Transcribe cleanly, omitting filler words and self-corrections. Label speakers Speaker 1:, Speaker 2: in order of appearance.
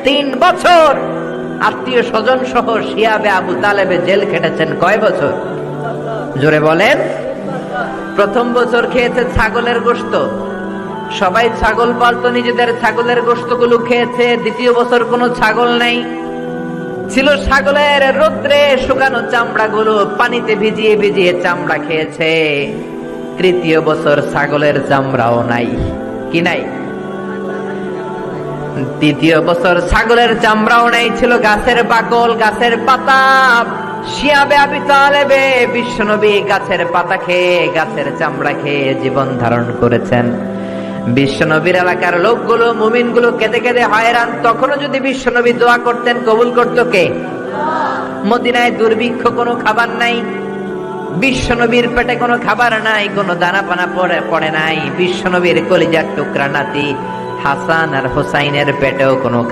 Speaker 1: 3 বছর আত্মীয় স্বজন সহ শিয়াবে আবু তালেবে জেল খেটেছেন। কয় বছর? জোরে বলেন। প্রথম বছর খেয়েছে ছাগলের গোশত, সবাই ছাগল পালতো, নিজেদের ছাগলের গোশতগুলো খেয়েছে। দ্বিতীয় বছর কোনো ছাগল নেই, ছিল ছাগলের রোদ্রে শুকানো চামড়াগুলো, পানিতে ভিজিয়ে ভিজিয়ে চামড়া খেয়েছে। তৃতীয় বছর ছাগলের চামড়াও নাই। কি নাই? দ্বিতীয় বছর ছাগলের চামড়াও নাই, ছিল গাছের বাকল, গাছের পাতা। শিয়াবে আবি তালেবে বিশ্বনবী গাছের পাতা খেয়ে, গাছের চামড়া খেয়ে জীবন ধারণ করেছেন। বিশ্বনবীর এলাকার লোকগুলো, মুমিনগুলো কেঁদে কেঁদে হয়রান। তখনও যদি বিশ্বনবী দোয়া করতেন, কবুল করতো কে? মদিনায় দুর্ভিক্ষ, কোনো খাবার নাই, বিশ্বনবীর পেটে কোনো খাবার নাই, কোনো দানা পানা পড়ে নাই। বিশ্বনবীর কলিজার টুকরা নাতি হাসান আর হোসাইনের পেটেও কোনো